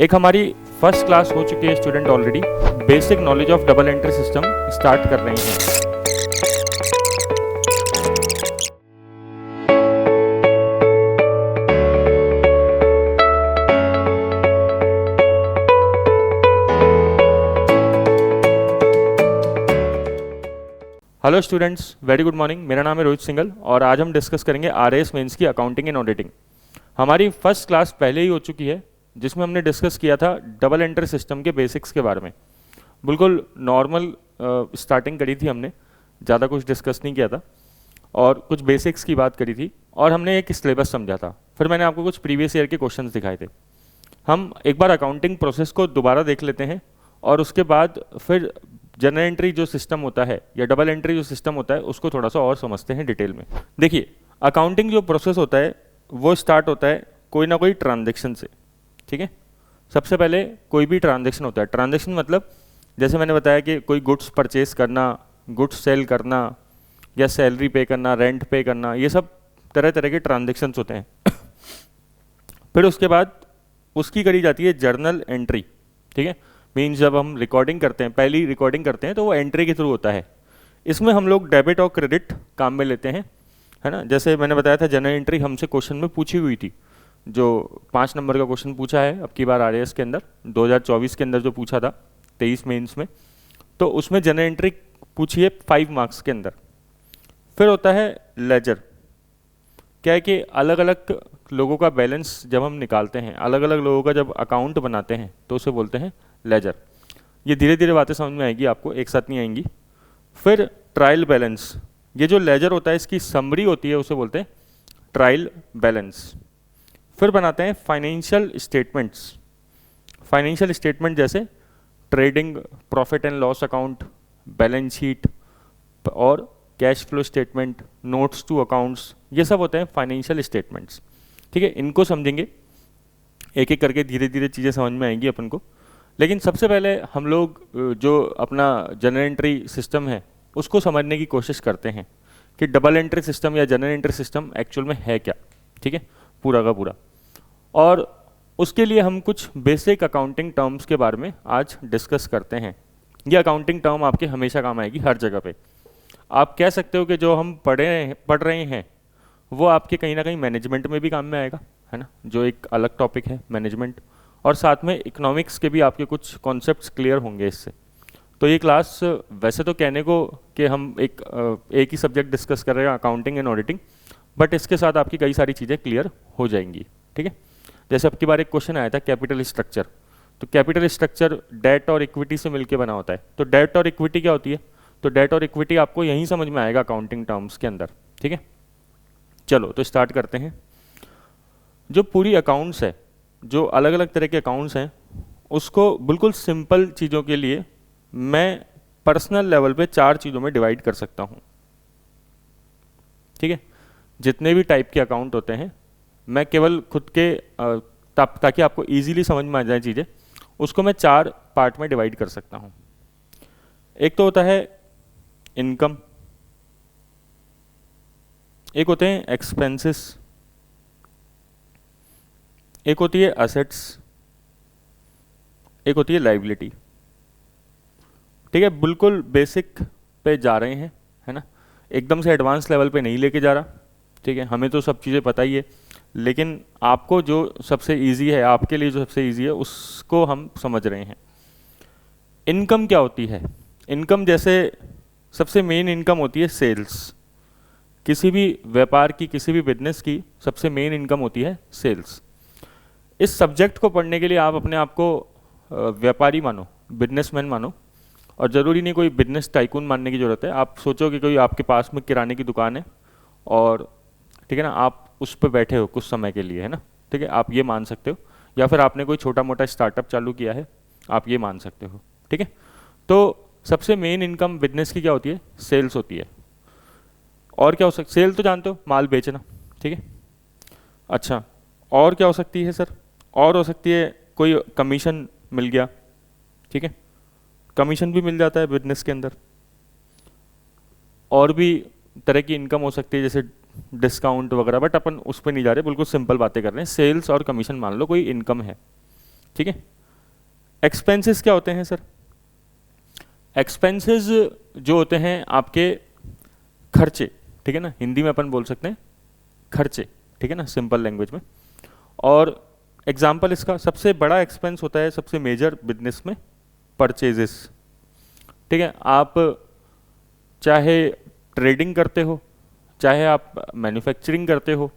एक हमारी first class हो चुकी है student already, basic knowledge of double entry system start कर रहे हैं। Hello students, very good morning. मेरा नाम है रोहित सिंघल और आज हम डिस्कस करेंगे आरएएस मेंस की अकाउंटिंग एंड ऑडिटिंग। हमारी फर्स्ट क्लास पहले ही हो चुकी है जिसमें हमने डिस्कस किया था डबल एंट्री सिस्टम के बेसिक्स के बारे में। बिल्कुल नॉर्मल स्टार्टिंग करी थी हमने, ज़्यादा कुछ डिस्कस नहीं किया था और कुछ बेसिक्स की बात करी थी और हमने एक सिलेबस समझा था। फिर मैंने आपको कुछ प्रीवियस ईयर के क्वेश्चंस दिखाए थे। हम एक बार अकाउंटिंग प्रोसेस को दोबारा देख लेते हैं और उसके बाद फिर जनरल एंट्री जो सिस्टम होता है या डबल एंट्री जो सिस्टम होता है उसको थोड़ा सा और समझते हैं डिटेल में। देखिए, अकाउंटिंग जो प्रोसेस होता है वो स्टार्ट होता है कोई ना कोई ट्रांजेक्शन से, ठीक है। सबसे पहले कोई भी ट्रांजेक्शन होता है। ट्रांजेक्शन मतलब जैसे मैंने बताया कि कोई गुड्स परचेज करना, गुड्स सेल करना या सैलरी पे करना, रेंट पे करना, ये सब तरह तरह के ट्रांजेक्शन्स होते हैं। फिर उसके बाद उसकी करी जाती है जर्नल एंट्री, ठीक है। मीन्स जब हम रिकॉर्डिंग करते हैं, पहली रिकॉर्डिंग करते हैं तो वो एंट्री के थ्रू होता है। इसमें हम लोग डेबिट और क्रेडिट काम में लेते हैं, है ना। जैसे मैंने बताया था जनरल एंट्री हमसे क्वेश्चन में पूछी हुई थी, जो 5 नंबर का क्वेश्चन पूछा है अब की बार आरएएस के अंदर 2024 के अंदर जो पूछा था 23 मेंस में, तो उसमें जनरल एंट्री पूछी है 5 मार्क्स के अंदर। फिर होता है लेजर। क्या है कि अलग अलग लोगों का बैलेंस जब हम निकालते हैं, अलग अलग लोगों का जब अकाउंट बनाते हैं तो उसे बोलते हैं लेजर। ये धीरे धीरे बातें समझ में आएगी आपको, एक साथ नहीं आएंगी। फिर ट्रायल बैलेंस, ये जो लेजर होता है इसकी समरी होती है, उसे बोलते हैं ट्रायल बैलेंस। फिर बनाते हैं फाइनेंशियल स्टेटमेंट्स। फाइनेंशियल स्टेटमेंट जैसे trading profit and loss account, balance sheet और cash flow statement, notes to accounts, ये सब होते हैं फाइनेंशियल स्टेटमेंट्स, ठीक है। इनको समझेंगे एक एक करके, धीरे धीरे चीज़ें समझ में आएंगी अपन को। लेकिन सबसे पहले हम लोग जो अपना जनरल एंट्री सिस्टम है उसको समझने की कोशिश करते हैं कि डबल एंट्री सिस्टम या जनरल एंट्री सिस्टम एक्चुअल में है क्या, ठीक है, पूरा का पूरा। और उसके लिए हम कुछ बेसिक अकाउंटिंग टर्म्स के बारे में आज डिस्कस करते हैं। ये अकाउंटिंग टर्म आपके हमेशा काम आएगी हर जगह पे। आप कह सकते हो कि जो हम पढ़ रहे हैं वो आपके कहीं ना कहीं मैनेजमेंट में भी काम में आएगा, है ना, जो एक अलग टॉपिक है मैनेजमेंट। और साथ में इकोनॉमिक्स के भी आपके कुछ कॉन्सेप्ट्स क्लियर होंगे इससे। तो ये क्लास वैसे तो कहने को कि हम एक ही सब्जेक्ट डिस्कस कर रहे हैं, अकाउंटिंग एंड ऑडिटिंग, बट इसके साथ आपकी कई सारी चीज़ें क्लियर हो जाएंगी, ठीक है। जैसे अब की बार एक क्वेश्चन आया था कैपिटल स्ट्रक्चर, तो कैपिटल स्ट्रक्चर डेट और इक्विटी से मिलकर बना होता है। तो डेट और इक्विटी क्या होती है, तो डेट और इक्विटी आपको यहीं समझ में आएगा अकाउंटिंग टर्म्स के अंदर, ठीक है। चलो तो स्टार्ट करते हैं। जो पूरी अकाउंट्स है, जो अलग अलग तरह के अकाउंट्स हैं, उसको बिल्कुल सिंपल चीज़ों के लिए मैं पर्सनल लेवल पे 4 चीज़ों में डिवाइड कर सकता हूँ, ठीक है। जितने भी टाइप के अकाउंट होते हैं मैं केवल खुद के ताकि आपको इजीली समझ में आ जाए चीज़ें, उसको मैं 4 पार्ट में डिवाइड कर सकता हूँ। एक तो होता है इनकम, एक होते हैं एक्सपेंसेस, एक होती है असेट्स, एक होती है लाइबिलिटी, ठीक है। बिल्कुल बेसिक पे जा रहे हैं, है ना, एकदम से एडवांस लेवल पे नहीं लेके जा रहा, ठीक है। हमें तो सब चीज़ें पता ही है, लेकिन आपको जो सबसे इजी है, आपके लिए जो सबसे इजी है उसको हम समझ रहे हैं। इनकम क्या होती है? इनकम जैसे सबसे मेन इनकम होती है सेल्स। किसी भी व्यापार की, किसी भी बिजनेस की सबसे मेन इनकम होती है सेल्स। इस सब्जेक्ट को पढ़ने के लिए आप अपने आप को व्यापारी मानो, बिजनेसमैन मानो, और ज़रूरी नहीं कोई बिजनेस टाइकून मानने की ज़रूरत है। आप सोचो कि कोई आपके पास में किराने की दुकान है और ठीक है ना, आप उस पर बैठे हो कुछ समय के लिए, है ना, ठीक है, आप ये मान सकते हो। या फिर आपने कोई छोटा मोटा स्टार्टअप चालू किया है, आप ये मान सकते हो, ठीक है। तो सबसे मेन इनकम बिजनेस की क्या होती है? सेल्स होती है। और क्या हो सकता, सेल तो जानते हो, माल बेचना, ठीक है। अच्छा, और क्या हो सकती है सर? और हो सकती है कोई कमीशन मिल गया, ठीक है, कमीशन भी मिल जाता है बिजनेस के अंदर। और भी तरह की इनकम हो सकती है जैसे डिस्काउंट वगैरह, बट अपन उस पर नहीं जा रहे, बिल्कुल सिंपल बातें कर रहे हैं। सेल्स और कमीशन मान लो कोई इनकम है, ठीक है। एक्सपेंसेस क्या होते हैं सर? एक्सपेंसेस जो होते हैं आपके खर्चे, ठीक है ना, हिंदी में अपन बोल सकते हैं खर्चे, ठीक है ना, सिंपल लैंग्वेज में। और एग्जाम्पल इसका सबसे बड़ा एक्सपेंस होता है सबसे मेजर बिजनेस में परचेजेस, ठीक है। आप चाहे ट्रेडिंग करते हो, चाहे आप मैन्युफैक्चरिंग करते हो,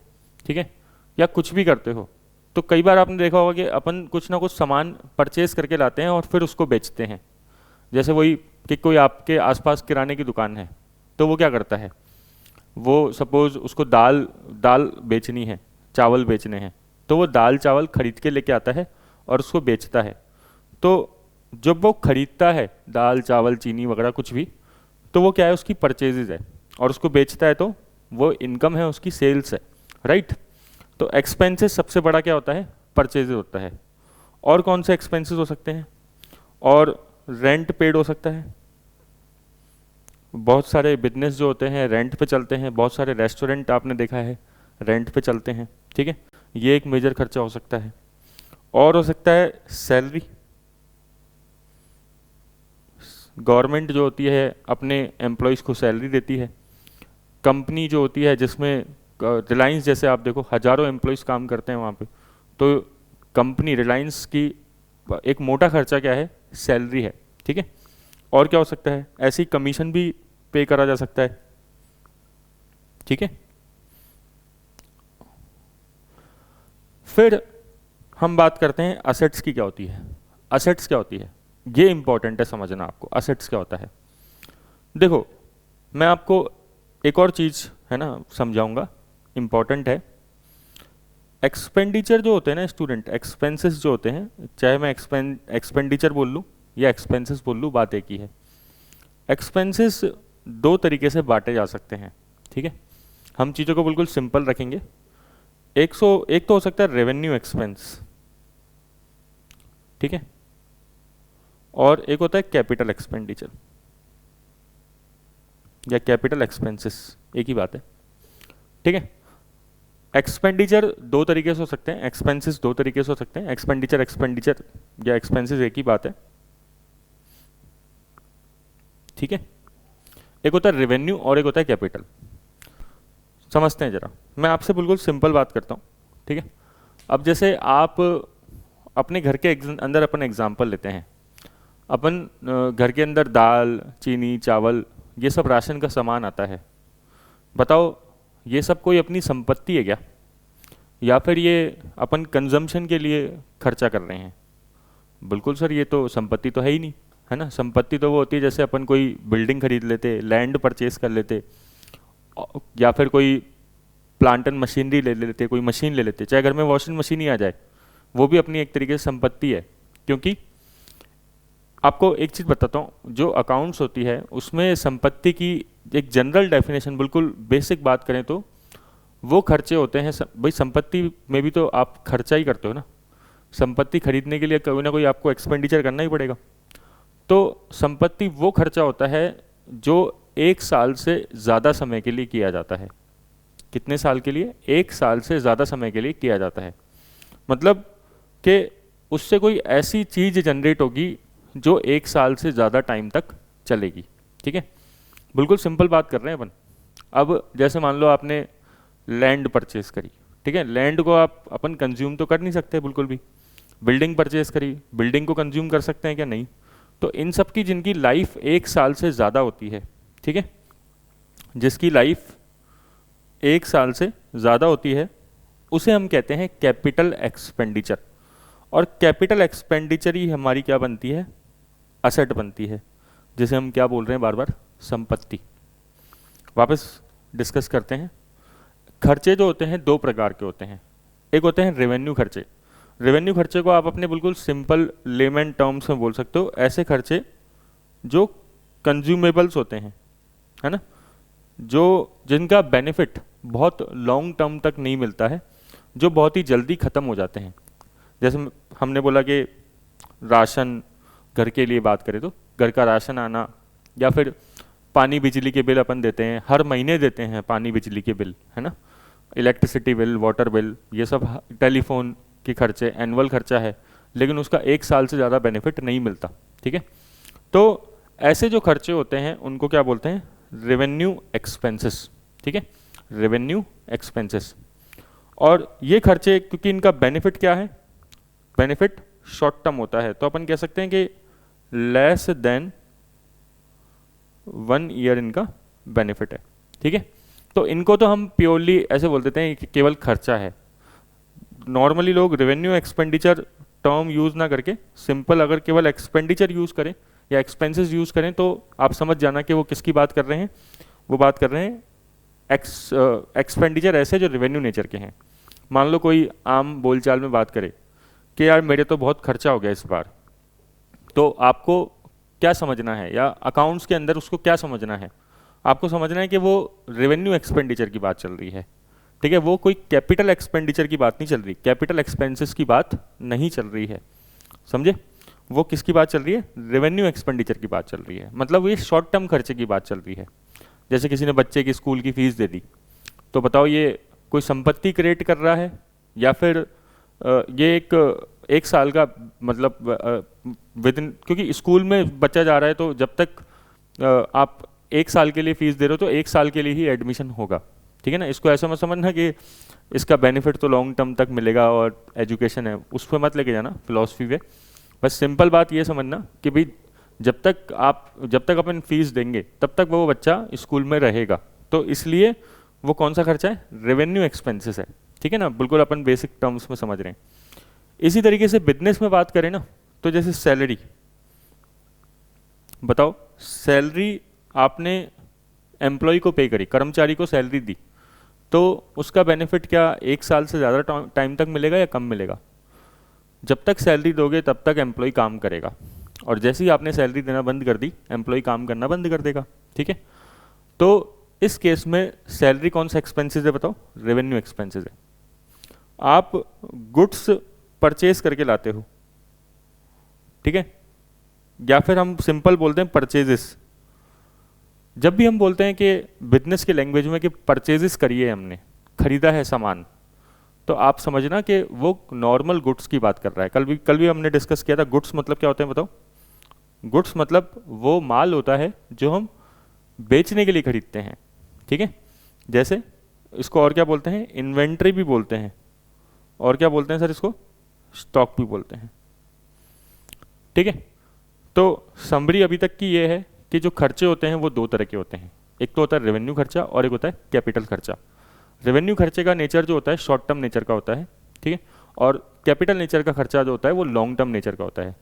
ठीक है, या कुछ भी करते हो, तो कई बार आपने देखा होगा कि अपन कुछ ना कुछ सामान परचेज करके लाते हैं और फिर उसको बेचते हैं। जैसे वही कि कोई आपके आसपास किराने की दुकान है, तो वो क्या करता है, वो सपोज उसको दाल बेचनी है, चावल बेचने हैं, तो वो दाल चावल खरीद के लेके आता है और उसको बेचता है। तो जब वो खरीदता है दाल चावल चीनी वगैरह कुछ भी, तो वो क्या है, उसकी परचेजेज है, और उसको बेचता है तो वो इनकम है, उसकी सेल्स है, राइट। तो एक्सपेंसेस सबसे बड़ा क्या होता है, परचेजेज होता है। और कौन से एक्सपेंसेस हो सकते हैं? और रेंट पेड हो सकता है, बहुत सारे बिजनेस जो होते हैं रेंट पे चलते हैं, बहुत सारे रेस्टोरेंट आपने देखा है रेंट पे चलते हैं, ठीक है, ये एक मेजर खर्चा हो सकता है। और हो सकता है सैलरी, गवर्नमेंट जो होती है अपने एम्प्लॉयज़ को सैलरी देती है। कंपनी जो होती है जिसमें रिलायंस जैसे आप देखो हज़ारों एम्प्लॉयज़ काम करते हैं वहाँ पे, तो कंपनी रिलायंस की एक मोटा खर्चा क्या है, सैलरी है, ठीक है। और क्या हो सकता है, ऐसी कमीशन भी पे करा जा सकता है, ठीक है। फिर हम बात करते हैं असेट्स की क्या होती है। असेट्स क्या होती है, ये इंपॉर्टेंट है समझना आपको, असेट्स क्या होता है। देखो मैं आपको एक और चीज़ है ना समझाऊंगा, इम्पॉर्टेंट है। एक्सपेंडिचर जो होते हैं ना स्टूडेंट, एक्सपेंसेस जो होते हैं, चाहे मैं एक्सपेंडिचर बोल लूँ या एक्सपेंसेस बोल लूँ, बात एक ही है। एक्सपेंसेस दो तरीके से बांटे जा सकते हैं, ठीक है। हम चीज़ों को बिल्कुल सिंपल रखेंगे। एक तो हो सकता है रेवेन्यू एक्सपेंस, ठीक है, और एक होता है कैपिटल एक्सपेंडिचर या कैपिटल एक्सपेंसेस, एक ही बात है, ठीक है। एक्सपेंडिचर दो तरीके से हो सकते हैं, एक्सपेंसेस दो तरीके से हो सकते हैं, एक्सपेंडिचर या एक्सपेंसेस एक ही बात है, ठीक है। एक होता है रेवेन्यू और एक होता है कैपिटल। समझते हैं जरा, मैं आपसे बिल्कुल सिंपल बात करता हूँ, ठीक है। अब जैसे आप अपने घर के अंदर अपन एग्जाम्पल लेते हैं, अपन घर के अंदर दाल चीनी चावल ये सब राशन का सामान आता है। बताओ ये सब कोई अपनी संपत्ति है क्या, या फिर ये अपन कंजम्पशन के लिए खर्चा कर रहे हैं? बिल्कुल सर, ये तो संपत्ति तो है ही नहीं, है ना। संपत्ति तो वो होती है जैसे अपन कोई बिल्डिंग खरीद लेते, लैंड परचेज कर लेते, या फिर कोई प्लांट एंड मशीनरी ले लेते, कोई मशीन ले लेते, चाहे घर में वॉशिंग मशीन ही आ जाए, वो भी अपनी एक तरीके से संपत्ति है। क्योंकि आपको एक चीज़ बताता हूँ, जो अकाउंट्स होती है उसमें संपत्ति की एक जनरल डेफिनेशन, बिल्कुल बेसिक बात करें तो वो खर्चे होते हैं। भाई संपत्ति में भी तो आप खर्चा ही करते हो ना, संपत्ति खरीदने के लिए कोई ना कोई आपको एक्सपेंडिचर करना ही पड़ेगा। तो संपत्ति वो खर्चा होता है जो एक साल से ज़्यादा समय के लिए किया जाता है। कितने साल के लिए? एक साल से ज़्यादा समय के लिए किया जाता है। मतलब कि उससे कोई ऐसी चीज़ जनरेट होगी जो एक साल से ज़्यादा टाइम तक चलेगी, ठीक है। बिल्कुल सिंपल बात कर रहे हैं अपन। अब जैसे मान लो आपने लैंड परचेज करी, ठीक है, लैंड को आप अपन कंज्यूम तो कर नहीं सकते बिल्कुल भी। बिल्डिंग परचेज करी, बिल्डिंग को कंज्यूम कर सकते हैं क्या? नहीं। तो इन सब की जिनकी लाइफ एक साल से ज़्यादा होती है, ठीक है, जिसकी लाइफ एक साल से ज़्यादा होती है, उसे हम कहते हैं कैपिटल एक्सपेंडिचर। और कैपिटल एक्सपेंडिचर ही हमारी क्या बनती है? असेट बनती है, जिसे हम क्या बोल रहे हैं बार बार? संपत्ति। वापस डिस्कस करते हैं। खर्चे जो होते हैं दो प्रकार के होते हैं। एक होते हैं रेवेन्यू खर्चे। रेवेन्यू खर्चे को आप अपने बिल्कुल सिंपल लेमन टर्म्स में बोल सकते हो, ऐसे खर्चे जो कंज्यूमेबल्स होते हैं, है ना, जो जिनका बेनिफिट बहुत लॉन्ग टर्म तक नहीं मिलता है, जो बहुत ही जल्दी ख़त्म हो जाते हैं। जैसे हमने बोला कि राशन, घर के लिए बात करें तो घर का राशन आना, या फिर पानी बिजली के बिल अपन देते हैं, हर महीने देते हैं पानी बिजली के बिल, है ना, इलेक्ट्रिसिटी बिल, वाटर बिल, ये सब टेलीफोन के खर्चे, एनुअल खर्चा है, लेकिन उसका 1 साल से ज़्यादा बेनिफिट नहीं मिलता। ठीक है, तो ऐसे जो खर्चे होते हैं उनको क्या बोलते हैं, रेवेन्यू एक्सपेंसेस। ठीक है, रेवेन्यू एक्सपेंसेस। और ये खर्चे क्योंकि इनका बेनिफिट क्या है, बेनिफिट शॉर्ट टर्म होता है, तो अपन कह सकते हैं कि लेस देन 1 ईयर इनका बेनिफिट है। ठीक है, तो इनको तो हम प्योरली ऐसे बोल देते हैं कि केवल खर्चा है। नॉर्मली लोग रेवेन्यू एक्सपेंडिचर टर्म यूज़ ना करके सिंपल अगर केवल एक्सपेंडिचर यूज़ करें या एक्सपेंसेस यूज़ करें तो आप समझ जाना कि वो किसकी बात कर रहे हैं। वो बात कर रहे हैं एक्सपेंडिचर ऐसे जो रेवेन्यू नेचर के हैं। मान लो कोई आम बोलचाल में बात करे कि यार मेरे तो बहुत खर्चा हो गया इस बार, तो आपको क्या समझना है, या अकाउंट्स के अंदर उसको क्या समझना है, आपको समझना है कि वो रेवेन्यू एक्सपेंडिचर की बात चल रही है। ठीक है, वो कोई कैपिटल एक्सपेंडिचर की बात नहीं चल रही, कैपिटल एक्सपेंसेस की बात नहीं चल रही है, समझे। वो किसकी बात चल रही है, रेवेन्यू एक्सपेंडिचर की बात चल रही है, मतलब ये शॉर्ट टर्म खर्चे की बात चल रही है। जैसे किसी ने बच्चे की स्कूल की फीस दे दी, तो बताओ ये कोई संपत्ति क्रिएट कर रहा है या फिर ये एक साल का मतलब विद इन, क्योंकि स्कूल में बच्चा जा रहा है तो जब तक आप 1 साल के लिए फीस दे रहे हो तो 1 साल के लिए ही एडमिशन होगा। ठीक है ना, इसको ऐसा मत समझना कि इसका बेनिफिट तो लॉन्ग टर्म तक मिलेगा और एजुकेशन है उस पर मत लेके जाना फिलॉसफी पे। बस सिंपल बात ये समझना कि भाई जब तक अपन फीस देंगे तब तक वो बच्चा स्कूल में रहेगा, तो इसलिए वो कौन सा खर्चा है, रेवेन्यू एक्सपेंसेस है। ठीक है ना, बिल्कुल अपन बेसिक टर्म्स में समझ रहे हैं। इसी तरीके से बिजनेस में बात करें ना, तो जैसे सैलरी, बताओ सैलरी आपने एम्प्लॉय को पे करी, कर्मचारी को सैलरी दी, तो उसका बेनिफिट क्या 1 साल से ज़्यादा टाइम तक मिलेगा या कम मिलेगा। जब तक सैलरी दोगे तब तक एम्प्लॉय काम करेगा, और जैसे ही आपने सैलरी देना बंद कर दी एम्प्लॉय काम करना बंद कर देगा। ठीक है, तो इस केस में सैलरी कौन सा एक्सपेंसेस है बताओ, रेवेन्यू एक्सपेंसेस है। आप गुड्स परचेज करके लाते हो, ठीक है, या फिर हम सिंपल बोलते हैं परचेजेस। जब भी हम बोलते हैं कि बिजनेस की लैंग्वेज में कि परचेजेस करिए, हमने खरीदा है सामान, तो आप समझना कि वो नॉर्मल गुड्स की बात कर रहा है। कल भी हमने डिस्कस किया था गुड्स मतलब क्या होते हैं बताओ। गुड्स मतलब वो माल होता है जो हम बेचने के लिए खरीदते हैं। ठीक है, जैसे इसको और क्या बोलते हैं, इन्वेंट्री भी बोलते हैं, और क्या बोलते हैं सर इसको, स्टॉक भी बोलते हैं। ठीक है, तो समरी अभी तक की ये है कि जो खर्चे होते हैं वो 2 तरह के होते हैं, एक तो होता है रेवेन्यू खर्चा और एक होता है कैपिटल खर्चा। रेवेन्यू खर्चे का नेचर जो होता है शॉर्ट टर्म नेचर का होता है, ठीक है, और कैपिटल नेचर का खर्चा जो होता है वो लॉन्ग टर्म नेचर का होता है।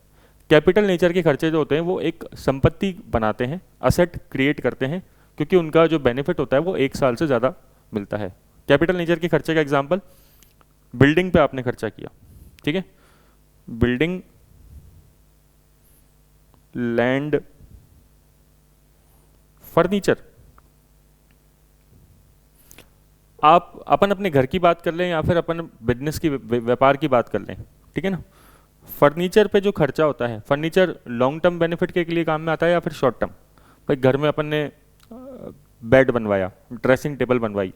कैपिटल नेचर के खर्चे जो होते हैं वो एक संपत्ति बनाते हैं, असेट क्रिएट करते हैं, क्योंकि उनका जो बेनिफिट होता है वो 1 साल से ज़्यादा मिलता है। कैपिटल नेचर के खर्चे का एग्जाम्पल, बिल्डिंग पे आपने खर्चा किया, ठीक है, बिल्डिंग, लैंड, फर्नीचर। आप अपन अपने घर की बात कर लें या फिर अपन बिजनेस की व्यापार की बात कर लें, ठीक है ना। फर्नीचर पे जो खर्चा होता है, फर्नीचर लॉन्ग टर्म बेनिफिट के लिए काम में आता है या फिर शॉर्ट टर्म। भाई घर में अपन ने बेड बनवाया, ड्रेसिंग टेबल बनवाई,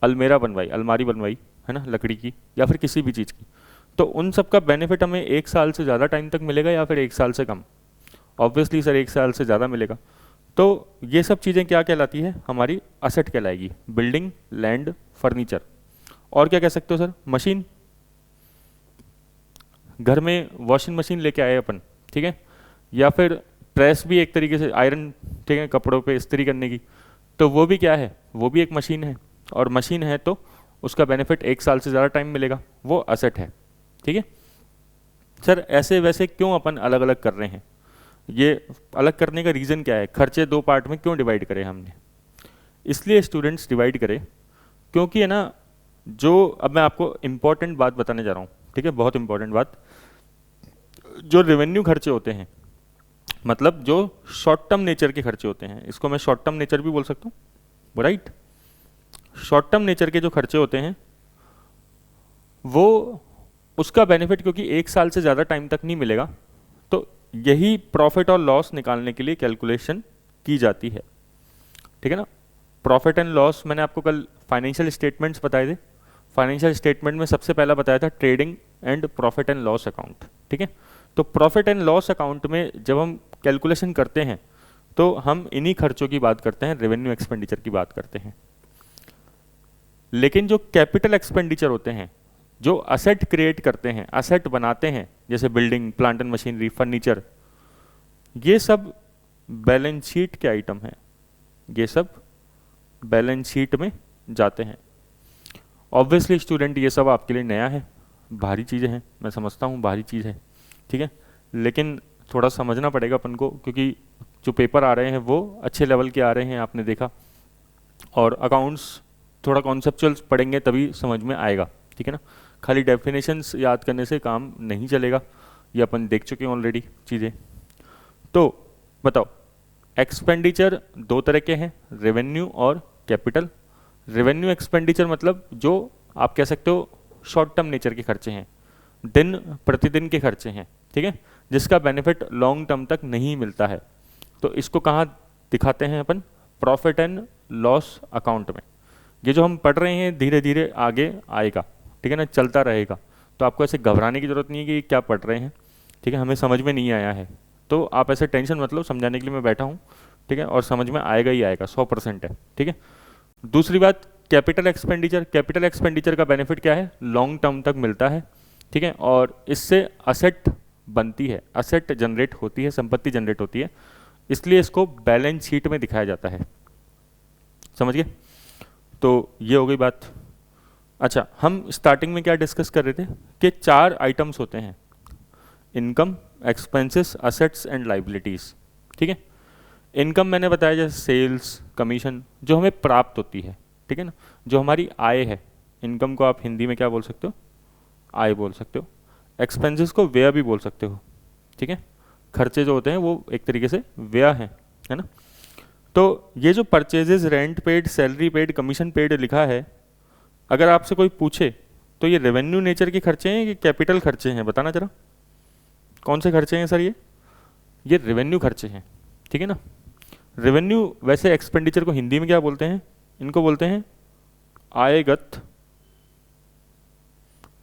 अलमेरा बनवाई, अलमारी बनवाई, है ना, लकड़ी की या फिर किसी भी चीज़ की, तो उन सब का बेनिफिट हमें 1 साल से ज़्यादा टाइम तक मिलेगा या फिर 1 साल से कम। ऑब्वियसली सर 1 साल से ज़्यादा मिलेगा। तो ये सब चीज़ें क्या कहलाती है, हमारी असेट कहलाएगी, बिल्डिंग, लैंड, फर्नीचर। और क्या कह सकते हो सर, मशीन। घर में वॉशिंग मशीन लेके आए अपन, ठीक है, या फिर प्रेस भी एक तरीके से, आयरन, ठीक है, कपड़ों पे इस्त्री करने की, तो वो भी क्या है, वो भी एक मशीन है, और मशीन है तो उसका बेनिफिट 1 साल से ज़्यादा टाइम मिलेगा, वो असेट है। ठीक है सर, ऐसे वैसे क्यों अपन अलग अलग कर रहे हैं, ये अलग करने का रीज़न क्या है, खर्चे 2 पार्ट में क्यों डिवाइड करें हमने। इसलिए स्टूडेंट्स डिवाइड करें क्योंकि है ना, जो अब मैं आपको इम्पॉर्टेंट बात बताने जा रहा हूँ, ठीक है, बहुत इंपॉर्टेंट बात, जो रेवेन्यू खर्चे होते हैं, मतलब जो शॉर्ट टर्म नेचर के खर्चे होते हैं, इसको मैं शॉर्ट टर्म नेचर भी बोल सकता हूँ, राइट। शॉर्ट टर्म नेचर के जो खर्चे होते हैं वो, उसका बेनिफिट क्योंकि 1 साल से ज़्यादा टाइम तक नहीं मिलेगा, तो यही प्रॉफिट और लॉस निकालने के लिए कैलकुलेशन की जाती है। ठीक है ना, प्रॉफिट एंड लॉस मैंने आपको कल फाइनेंशियल स्टेटमेंट्स बताए थे। फाइनेंशियल स्टेटमेंट में सबसे पहला बताया था trading and profit and loss account. ठीक है, तो प्रॉफिट एंड लॉस अकाउंट में जब हम कैलकुलेशन करते हैं तो हम इन्हीं खर्चों की बात करते हैं, रेवेन्यू एक्सपेंडिचर की बात करते हैं। लेकिन जो कैपिटल एक्सपेंडिचर होते हैं, जो असेट क्रिएट करते हैं, असेट बनाते हैं, जैसे building, plant and machinery, furniture, ये सब बैलेंस शीट के आइटम हैं, ये सब बैलेंस शीट में जाते हैं। ऑब्वियसली स्टूडेंट ये सब आपके लिए नया है, भारी चीज़ें हैं, मैं समझता हूँ भारी चीज़ है, ठीक है, लेकिन थोड़ा समझना पड़ेगा अपन को, क्योंकि जो पेपर आ रहे हैं वो अच्छे लेवल के आ रहे हैं, आपने देखा, और अकाउंट्स थोड़ा कॉन्सेप्चुअल पढ़ेंगे तभी समझ में आएगा, ठीक है ना। खाली डेफिनेशंस याद करने से काम नहीं चलेगा, ये अपन देख चुके हैं ऑलरेडी चीज़ें। तो बताओ, एक्सपेंडिचर दो तरह के हैं, रेवेन्यू और कैपिटल। रेवेन्यू एक्सपेंडिचर मतलब जो आप कह सकते हो शॉर्ट टर्म नेचर के खर्चे हैं, दिन प्रतिदिन के खर्चे हैं, ठीक है, जिसका बेनिफिट लॉन्ग टर्म तक नहीं मिलता है। तो इसको कहाँ दिखाते हैं अपन? प्रॉफिट एंड लॉस अकाउंट में। ये जो हम पढ़ रहे हैं धीरे धीरे आगे आएगा, ठीक है ना, चलता रहेगा, तो आपको ऐसे घबराने की जरूरत नहीं है कि क्या पढ़ रहे हैं, ठीक है, हमें समझ में नहीं आया है तो आप ऐसे टेंशन मत लो, समझाने के लिए मैं बैठा हूँ, ठीक है, और समझ में आएगा ही आएगा, 100% है, ठीक है। दूसरी बात, कैपिटल एक्सपेंडिचर। कैपिटल एक्सपेंडिचर का बेनिफिट क्या है? लॉन्ग टर्म तक मिलता है, ठीक है, और इससे असेट बनती है, असेट जनरेट होती है, संपत्ति जनरेट होती है, इसलिए इसको बैलेंस शीट में दिखाया जाता है। समझ गए? तो ये हो गई बात। अच्छा, हम स्टार्टिंग में क्या डिस्कस कर रहे थे कि 4 आइटम्स होते हैं, income, expenses, assets and liabilities, ठीक है। इनकम मैंने बताया जैसे सेल्स, कमीशन, जो हमें प्राप्त होती है, ठीक है ना, जो हमारी आय है। इनकम को आप हिंदी में क्या बोल सकते हो? आय बोल सकते हो। एक्सपेंसेस को व्यय भी बोल सकते हो, ठीक है, खर्चे जो होते हैं वो एक तरीके से व्यय हैं, है ना। तो ये जो purchases, rent paid, salary paid, commission paid लिखा है, अगर आपसे कोई पूछे तो ये रेवेन्यू नेचर के खर्चे हैं कि कैपिटल खर्चे हैं? बताना जरा, कौन से खर्चे हैं सर? ये रेवेन्यू खर्चे हैं, ठीक है ना। रेवेन्यू, वैसे एक्सपेंडिचर को हिंदी में क्या बोलते हैं? इनको बोलते हैं आयगत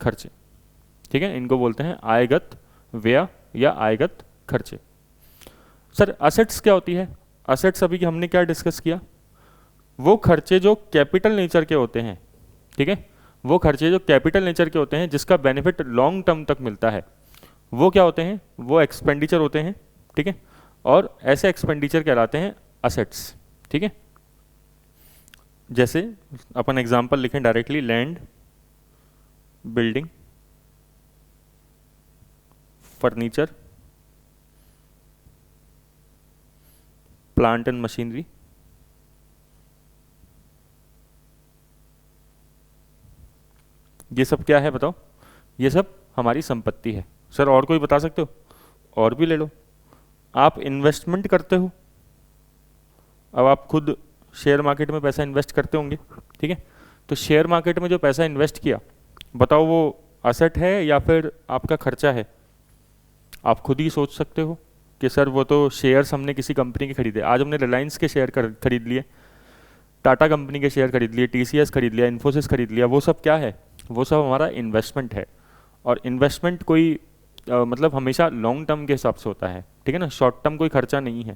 खर्चे, ठीक है, इनको बोलते हैं आयगत व्यय या आयगत खर्चे। सर असेट्स क्या होती है? असेट्स अभी हमने क्या डिस्कस किया? वो खर्चे जो कैपिटल नेचर के होते हैं, ठीक है, वो खर्चे जो कैपिटल नेचर के होते हैं जिसका बेनिफिट लॉन्ग टर्म तक मिलता है, वो क्या होते हैं? वो एक्सपेंडिचर होते हैं, ठीक है, और ऐसे एक्सपेंडिचर कहलाते हैं असेट्स, ठीक है। जैसे अपन एग्जांपल लिखें directly, land, building, furniture, plant and machinery, ये सब क्या है बताओ? ये सब हमारी संपत्ति है। सर और कोई बता सकते हो? और भी ले लो। आप इन्वेस्टमेंट करते हो, अब आप खुद शेयर मार्केट में पैसा इन्वेस्ट करते होंगे, ठीक है, तो शेयर मार्केट में जो पैसा इन्वेस्ट किया, बताओ वो असेट है या फिर आपका खर्चा है? आप खुद ही सोच सकते हो कि सर वो तो शेयर्स हमने किसी कंपनी के खरीदे, आज हमने रिलायंस के शेयर खरीद लिए, टाटा कंपनी के शेयर खरीद लिए, टीसीएस खरीद लिया, इन्फोसिस खरीद लिया, वो सब क्या है? वो सब हमारा इन्वेस्टमेंट है। और इन्वेस्टमेंट कोई मतलब हमेशा लॉन्ग टर्म के हिसाब से होता है, ठीक है ना, शॉर्ट टर्म कोई खर्चा नहीं है।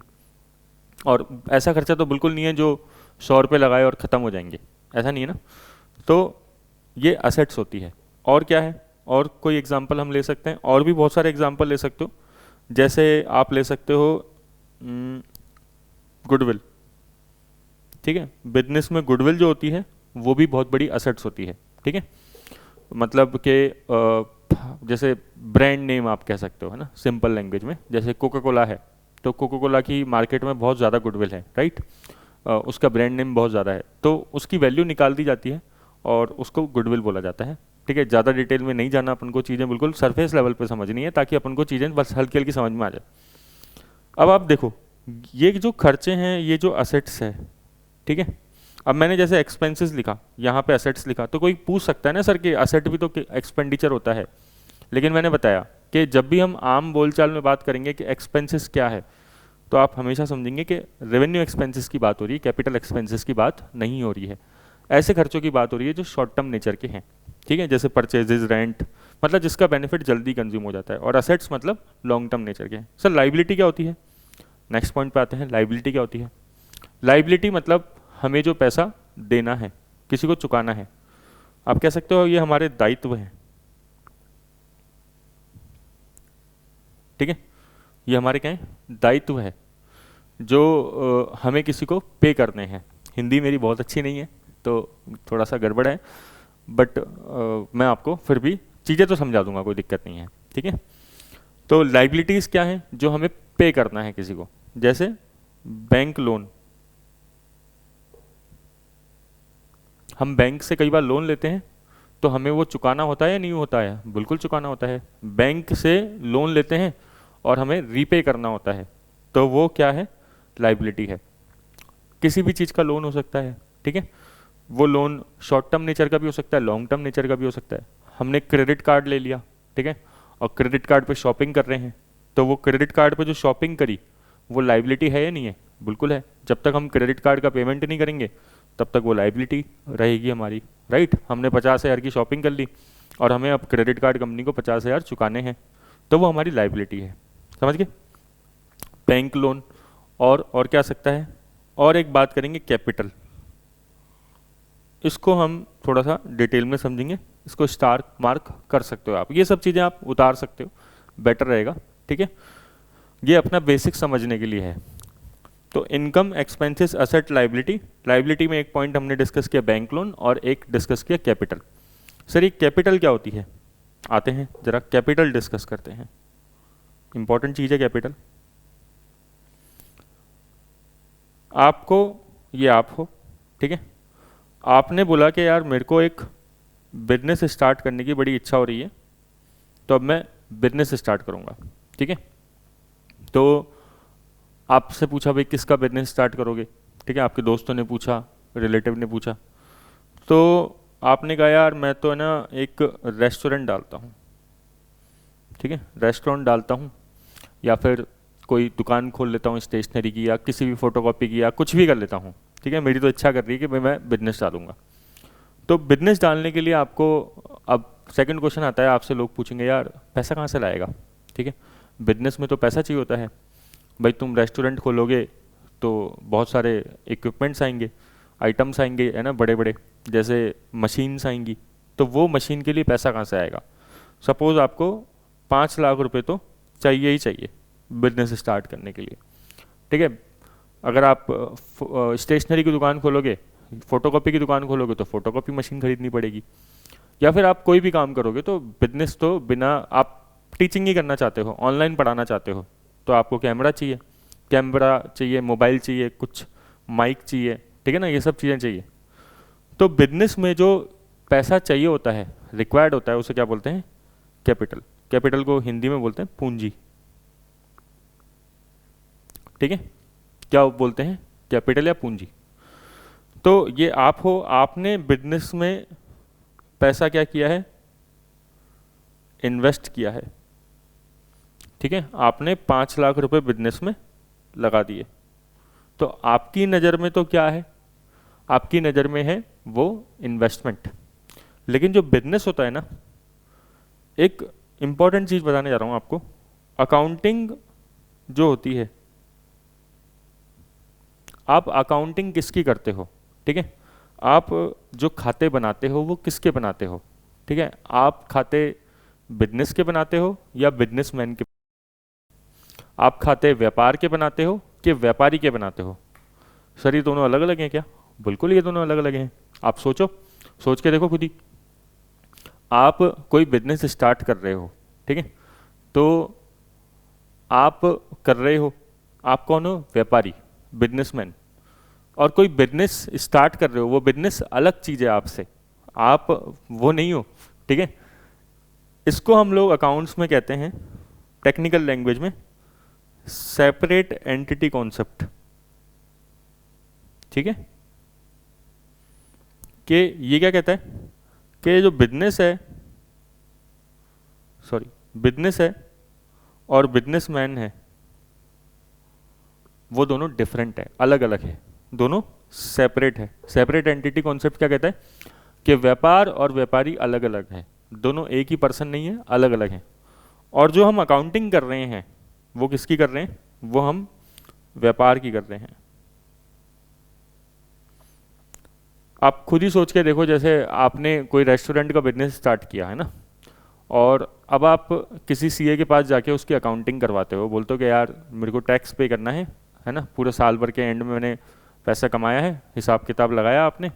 और ऐसा खर्चा तो बिल्कुल नहीं है जो 100 रुपये लगाए और ख़त्म हो जाएंगे, ऐसा नहीं है ना। तो ये असेट्स होती है। और क्या है? और कोई एग्जांपल हम ले सकते हैं, और भी बहुत सारे एग्जांपल ले सकते हो, जैसे आप ले सकते हो गुडविल, ठीक है, बिजनेस में गुडविल जो होती है वो भी बहुत बड़ी असेट्स होती है, ठीक है, मतलब कि जैसे ब्रांड नेम आप कह सकते हो, है ना, सिंपल लैंग्वेज में, जैसे कोका कोला है तो कोका कोला की मार्केट में बहुत ज़्यादा गुडविल है, राइट, उसका ब्रांड नेम बहुत ज़्यादा है, तो उसकी वैल्यू निकाल दी जाती है और उसको गुडविल बोला जाता है, ठीक है। ज़्यादा डिटेल में नहीं जाना, अपन को चीज़ें बिल्कुल सरफेस लेवल पे समझनी है ताकि अपन को चीज़ें बस हल्की हल्की समझ में आ जाए। अब आप देखो, ये जो खर्चे हैं, ये जो असेट्स है, ठीक है, अब मैंने जैसे एक्सपेंसेस लिखा, यहाँ पे असेट्स लिखा, तो कोई पूछ सकता है ना सर कि असेट भी तो एक्सपेंडिचर होता है, लेकिन मैंने बताया कि जब भी हम आम बोलचाल में बात करेंगे कि एक्सपेंसेस क्या है, तो आप हमेशा समझेंगे कि रेवेन्यू एक्सपेंसेस की बात हो रही है, कैपिटल एक्सपेंसेस की बात नहीं हो रही है। ऐसे खर्चों की बात हो रही है जो शॉर्ट टर्म नेचर के हैं, ठीक है, जैसे परचेजेज, रेंट, मतलब जिसका बेनिफिट जल्दी कंज्यूम हो जाता है, और असेट्स मतलब लॉन्ग टर्म नेचर के हैं। सर लाइबिलिटी क्या होती है? नेक्स्ट पॉइंट पे आते हैं, लाइबिलिटी क्या होती है? लाइबिलिटी मतलब हमें जो पैसा देना है, किसी को चुकाना है, आप कह सकते हो ये हमारे दायित्व हैं, ठीक है, ये हमारे क्या है? दायित्व है, जो हमें किसी को पे करने हैं। हिंदी मेरी बहुत अच्छी नहीं है तो थोड़ा सा गड़बड़ है, बट मैं आपको फिर भी चीज़ें तो समझा दूंगा, कोई दिक्कत नहीं है, ठीक है। तो लाइबिलिटीज़ क्या है? जो हमें पे करना है किसी को, जैसे बैंक लोन। हम बैंक से कई बार लोन लेते हैं तो हमें वो चुकाना होता है या नहीं होता है? बिल्कुल चुकाना होता है। बैंक से लोन लेते हैं और हमें रीपे करना होता है, तो वो क्या है? लाइबिलिटी है। किसी भी चीज़ का लोन हो सकता है, ठीक है, वो लोन शॉर्ट टर्म नेचर का भी हो सकता है, लॉन्ग टर्म नेचर का भी हो सकता है। हमने क्रेडिट कार्ड ले लिया, ठीक है, और क्रेडिट कार्ड पे शॉपिंग कर रहे हैं, तो वो क्रेडिट कार्ड पे जो शॉपिंग करी वो लाइबिलिटी है या नहीं है? बिल्कुल है। जब तक हम क्रेडिट कार्ड का पेमेंट नहीं करेंगे तब तक वो लाइबिलिटी रहेगी हमारी, राइट। हमने 50,000 की शॉपिंग कर ली और हमें अब क्रेडिट कार्ड कंपनी को 50,000 चुकाने हैं, तो वो हमारी लाइबिलिटी है। समझ गए? Bank loan. और क्या सकता है? और एक बात करेंगे, कैपिटल। इसको हम थोड़ा सा डिटेल में समझेंगे, इसको स्टार मार्क कर सकते हो आप, ये सब चीज़ें आप उतार सकते हो, बेटर रहेगा, ठीक है। ये अपना बेसिक समझने के लिए है। तो income, expenses, asset, liability. Liability में एक पॉइंट हमने डिस्कस किया बैंक लोन, और एक डिस्कस किया कैपिटल। सर ये कैपिटल क्या होती है? आते हैं जरा कैपिटल डिस्कस करते हैं, इंपॉर्टेंट चीज़ है कैपिटल। आपको, ये आप हो, ठीक है, आपने बोला कि यार मेरे को एक बिजनेस स्टार्ट करने की बड़ी इच्छा हो रही है, तो अब मैं बिजनेस स्टार्ट करूँगा, ठीक है। तो आपसे पूछा भाई किसका बिजनेस स्टार्ट करोगे, ठीक है, आपके दोस्तों ने पूछा, रिलेटिव ने पूछा, तो आपने कहा यार मैं तो है ना एक रेस्टोरेंट डालता हूँ, ठीक है, रेस्टोरेंट डालता हूँ, या फिर कोई दुकान खोल लेता हूँ स्टेशनरी की, या किसी भी फोटोकॉपी की, या कुछ भी कर लेता हूँ, ठीक है, मेरी तो इच्छा कर रही है कि भाई मैं बिजनेस डालूंगा। तो बिजनेस डालने के लिए आपको, अब सेकंड क्वेश्चन आता है, आपसे लोग पूछेंगे यार पैसा कहाँ से लाएगा, ठीक है, बिजनेस में तो पैसा चाहिए होता है। भाई तुम रेस्टोरेंट खोलोगे तो बहुत सारे इक्विपमेंट्स आएंगे, आइटम्स आएंगे, है ना, बड़े बड़े, जैसे मशीन्स आएंगी, तो वो मशीन के लिए पैसा कहाँ से आएगा? सपोज़ आपको 5 लाख रुपए तो चाहिए ही चाहिए बिजनेस स्टार्ट करने के लिए, ठीक है। अगर आप स्टेशनरी की दुकान खोलोगे, फोटोकॉपी की दुकान खोलोगे, तो फोटोकॉपी मशीन खरीदनी पड़ेगी। या फिर आप कोई भी काम करोगे तो बिजनेस तो बिना, आप टीचिंग ही करना चाहते हो, ऑनलाइन पढ़ाना चाहते हो, तो आपको कैमरा चाहिए, मोबाइल चाहिए, कुछ माइक चाहिए, ठीक है ना, ये सब चीज़ें चाहिए। तो बिजनेस में जो पैसा चाहिए होता है, रिक्वायर्ड होता है, उसे क्या बोलते हैं? कैपिटल। कैपिटल को हिंदी में बोलते हैं पूंजी, ठीक है, क्या बोलते हैं? कैपिटल या पूंजी। तो ये आप हो, आपने बिजनेस में पैसा क्या किया है? इन्वेस्ट किया है, ठीक है, आपने 5 लाख रुपए बिजनेस में लगा दिए, तो आपकी नज़र में तो क्या है? आपकी नज़र में है वो इन्वेस्टमेंट। लेकिन जो बिजनेस होता है ना, एक इंपॉर्टेंट चीज़ बताने जा रहा हूँ आपको, अकाउंटिंग जो होती है, आप अकाउंटिंग किसकी करते हो, ठीक है, आप जो खाते बनाते हो वो किसके बनाते हो, ठीक है, आप खाते बिजनेस के बनाते हो या बिजनेसमैन के? आप खाते व्यापार के बनाते हो कि व्यापारी के बनाते हो? सर ये दोनों अलग अलग हैं क्या? बिल्कुल ये दोनों अलग अलग हैं। आप सोचो, सोच के देखो खुद ही। आप कोई बिजनेस स्टार्ट कर रहे हो, ठीक है, तो आप कर रहे हो, आप कौन हो? व्यापारी, बिजनेसमैन। और कोई बिजनेस स्टार्ट कर रहे हो, वो बिजनेस अलग चीज़ है आपसे, आप वो नहीं हो, ठीक है। इसको हम लोग अकाउंट्स में कहते हैं, टेक्निकल लैंग्वेज में, सेपरेट एंटिटी कॉन्सेप्ट, ठीक है। कि ये क्या कहता है कि जो बिजनेस है, बिजनेस है और बिजनेसमैन है, वो दोनों डिफरेंट है, अलग अलग है, दोनों सेपरेट है। सेपरेट एंटिटी कॉन्सेप्ट क्या कहता है कि व्यापार और व्यापारी अलग अलग है, दोनों एक ही पर्सन नहीं है, अलग अलग हैं। और जो हम अकाउंटिंग कर रहे हैं वो किसकी कर रहे हैं? वो हम व्यापार की कर रहे हैं। आप खुद ही सोच के देखो, जैसे आपने कोई रेस्टोरेंट का बिजनेस स्टार्ट किया है ना, और अब आप किसी सीए के पास जाके उसकी अकाउंटिंग करवाते हो, बोलते हो कि यार मेरे को टैक्स पे करना है ना, पूरे साल भर के एंड में मैंने पैसा कमाया है, हिसाब किताब लगाया आपने,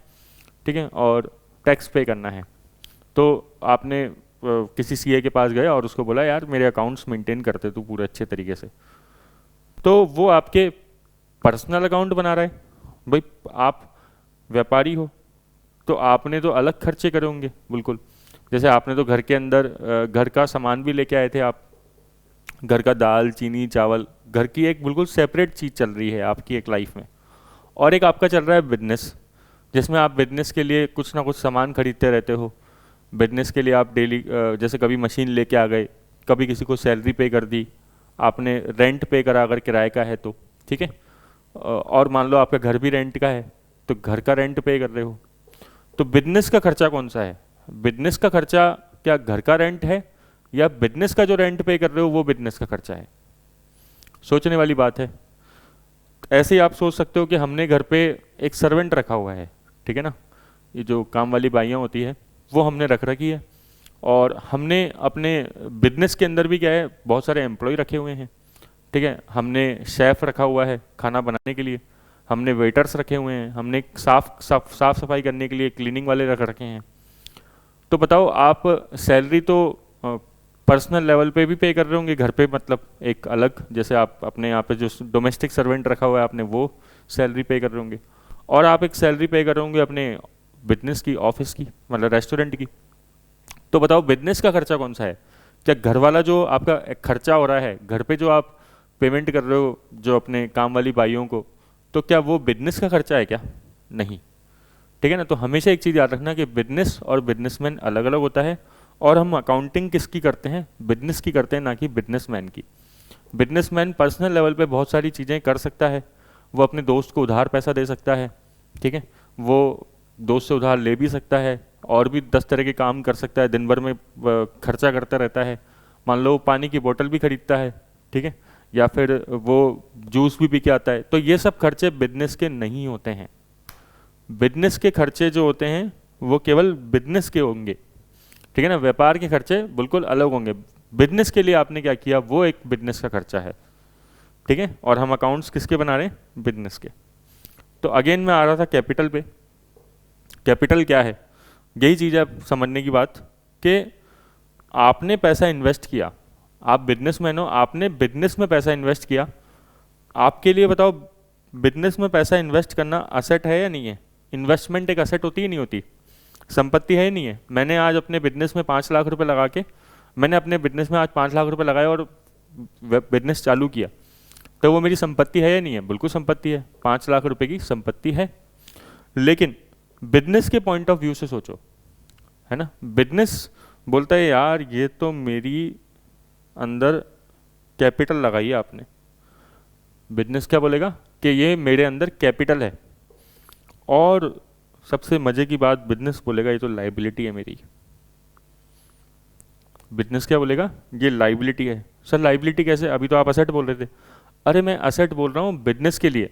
ठीक है, और टैक्स पे करना है। तो आपने किसी सीए के पास गए और उसको बोला यार मेरे अकाउंट्स मेंटेन करते तू पूरे अच्छे तरीके से, तो वो आपके पर्सनल अकाउंट बना रहा है। भाई आप व्यापारी हो तो आपने तो अलग खर्चे करे होंगे बिल्कुल। जैसे आपने तो घर के अंदर घर का सामान भी लेके आए थे आप, घर का दाल चीनी चावल, घर की एक बिल्कुल सेपरेट चीज़ चल रही है आपकी एक लाइफ में। और एक आपका चल रहा है बिजनेस, जिसमें आप बिजनेस के लिए कुछ ना कुछ सामान खरीदते रहते हो। बिजनेस के लिए आप डेली जैसे कभी मशीन लेके आ गए, कभी किसी को सैलरी पे कर दी, आपने रेंट पे करा अगर किराए का है तो, ठीक है। और मान लो आपका घर भी रेंट का है तो घर का रेंट पे कर रहे हो। तो बिजनेस का खर्चा कौन सा है? बिजनेस का खर्चा क्या घर का रेंट है, या बिजनेस का जो रेंट पे कर रहे हो वो बिजनेस का खर्चा है? सोचने वाली बात है। ऐसे ही आप सोच सकते हो कि हमने घर पे एक सर्वेंट रखा हुआ है, ठीक है ना, ये जो काम वाली बाइयाँ होती है वो हमने रख रखी है। और हमने अपने बिजनेस के अंदर भी क्या है, बहुत सारे एम्प्लॉय रखे हुए हैं, ठीक है। हमने शेफ़ रखा हुआ है खाना बनाने के लिए, हमने वेटर्स रखे हुए हैं, हमने साफ सफाई करने के लिए क्लीनिंग वाले रख रखे हैं। तो बताओ आप सैलरी तो पर्सनल लेवल पे भी पे कर रहे होंगे घर पे, मतलब एक अलग, जैसे आप अपने यहाँ पे जो डोमेस्टिक सर्वेंट रखा हुआ है आपने वो सैलरी पे कर रहे होंगे, और आप एक सैलरी पे कर रहे होंगे अपने बिजनेस की, ऑफिस की, मतलब रेस्टोरेंट की। तो बताओ बिजनेस का खर्चा कौन सा है? क्या घर वाला जो आपका एक खर्चा हो रहा है, घर पे जो आप पेमेंट कर रहे हो जो अपने काम वाली बाइयों को, तो क्या वो बिजनेस का खर्चा है क्या? नहीं, ठीक है ना। तो हमेशा एक चीज़ याद रखना कि बिजनेस और बिजनेसमैन अलग अलग होता है, और हम अकाउंटिंग किसकी करते हैं? बिजनेस की करते हैं, ना कि बिजनेसमैन की। बिजनेसमैन पर्सनल लेवल पे बहुत सारी चीज़ें कर सकता है, वो अपने दोस्त को उधार पैसा दे सकता है, ठीक है, वो दोस्त से उधार ले भी सकता है, और भी 10 तरह के काम कर सकता है, दिन भर में खर्चा करता रहता है। मान लो पानी की बोतल भी खरीदता है, ठीक है, या फिर वो जूस भी पी के आता है। तो ये सब खर्चे बिजनेस के नहीं होते हैं। बिजनेस के खर्चे जो होते हैं वो केवल बिजनेस के होंगे, ठीक है ना। व्यापार के खर्चे बिल्कुल अलग होंगे। बिजनेस के लिए आपने क्या किया वो एक बिजनेस का खर्चा है, ठीक है। और हम अकाउंट्स किसके बना रहे हैं? बिजनेस के। तो अगेन मैं आ रहा था कैपिटल पे। कैपिटल क्या है? यही चीज़ है अब समझने की बात, कि आपने पैसा इन्वेस्ट किया, आप बिजनेसमैन हो, आपने बिजनेस में पैसा इन्वेस्ट किया। आपके लिए बताओ, बिजनेस में पैसा इन्वेस्ट करना असेट है या नहीं है? इन्वेस्टमेंट एक असेट होती ही नहीं होती, संपत्ति है ही नहीं है। मैंने आज अपने बिजनेस में 5 लाख रुपए लगा के, मैंने अपने बिजनेस में आज 5 लाख रुपए लगाए और बिजनेस चालू किया, तो वो मेरी संपत्ति है या नहीं है? बिल्कुल संपत्ति है, 5 लाख रुपए की संपत्ति है। लेकिन बिजनेस के पॉइंट ऑफ व्यू से सोचो, है ना। बिजनेस बोलता है यार ये तो मेरी अंदर कैपिटल लगाई है आपने। बिजनेस क्या बोलेगा कि ये मेरे अंदर कैपिटल है। और सबसे मजे की बात, बिजनेस बोलेगा ये तो लाइबिलिटी है मेरी। बिजनेस क्या बोलेगा? ये लाइबिलिटी है। सर लाइबिलिटी कैसे? अभी तो आप असेट बोल रहे थे। अरे मैं असेट बोल रहा हूँ बिजनेस के लिए,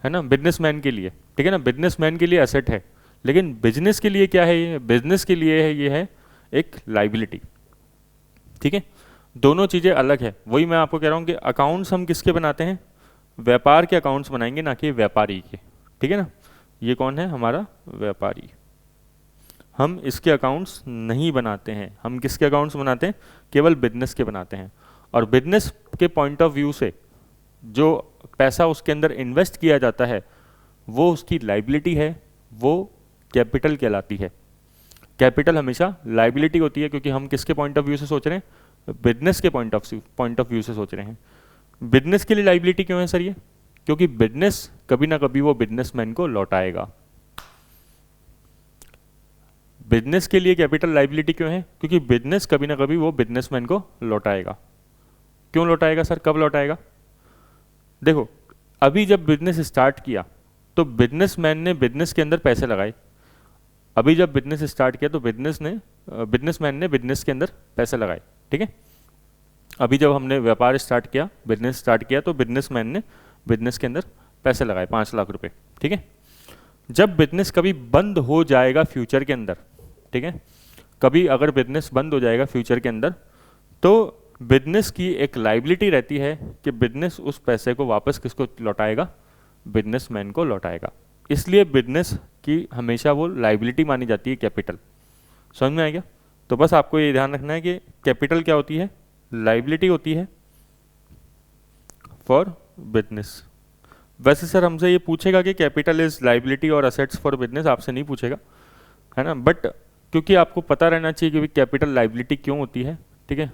है ना, बिजनेसमैन के लिए, ठीक है ना। बिजनेसमैन के लिए असेट है, लेकिन बिजनेस के लिए क्या है? ये बिजनेस के लिए है, ये है एक लाइबिलिटी, ठीक है। दोनों चीज़ें अलग है। वही मैं आपको कह रहा हूँ कि अकाउंट्स हम किसके बनाते हैं? व्यापार के अकाउंट्स बनाएंगे, ना कि व्यापारी के, ठीक है ना। ये कौन है? हमारा व्यापारी। हम इसके अकाउंट्स नहीं बनाते हैं। हम किसके अकाउंट्स बनाते हैं? केवल बिजनेस के बनाते हैं। और बिजनेस के पॉइंट ऑफ व्यू से जो पैसा उसके अंदर इन्वेस्ट किया जाता है वो उसकी लाइबिलिटी है, वो कैपिटल कहलाती है। कैपिटल हमेशा लाइबिलिटी होती है, क्योंकि हम किसके पॉइंट ऑफ व्यू से सोच रहे हैं? बिजनेस के पॉइंट ऑफ व्यू से सोच रहे हैं। बिजनेस के लिए लाइबिलिटी क्यों है सर ये? क्योंकि बिजनेस कभी ना कभी वो बिजनेसमैन को लौटाएगा। बिजनेस के लिए कैपिटल लाइबिलिटी क्यों है? क्योंकि बिजनेस कभी ना कभी वो बिजनेसमैन को लौटाएगा। क्यों लौटाएगा सर? कब लौटाएगा? देखो, अभी जब बिजनेस स्टार्ट किया तो बिजनेसमैन ने बिजनेस के अंदर पैसे लगाए, अभी जब बिजनेस स्टार्ट किया तो बिजनेसमैन ने बिजनेस के अंदर पैसे लगाए, ठीक है। अभी जब हमने व्यापार स्टार्ट किया, बिजनेस स्टार्ट किया, तो बिजनेसमैन ने बिजनेस के अंदर पैसे लगाए 5 लाख रुपए, ठीक है। जब बिजनेस कभी बंद हो जाएगा फ्यूचर के अंदर, ठीक है, कभी अगर बिजनेस बंद हो जाएगा फ्यूचर के अंदर, तो बिजनेस की एक लाइबिलिटी रहती है कि बिजनेस उस पैसे को वापस किसको लौटाएगा, बिजनेसमैन को लौटाएगा। इसलिए बिजनेस की हमेशा वो लाइबिलिटी मानी जाती है कैपिटल। समझ में आ गया? तो बस आपको ये ध्यान रखना है कि कैपिटल क्या होती है, लाइबिलिटी होती है फॉर बिजनेस। वैसे सर हमसे ये पूछेगा कि कैपिटल इज लाइबिलिटी और असेट्स फॉर बिजनेस, आपसे नहीं पूछेगा, है ना, बट क्योंकि आपको पता रहना चाहिए कि कैपिटल लाइबिलिटी क्यों होती है, ठीक है।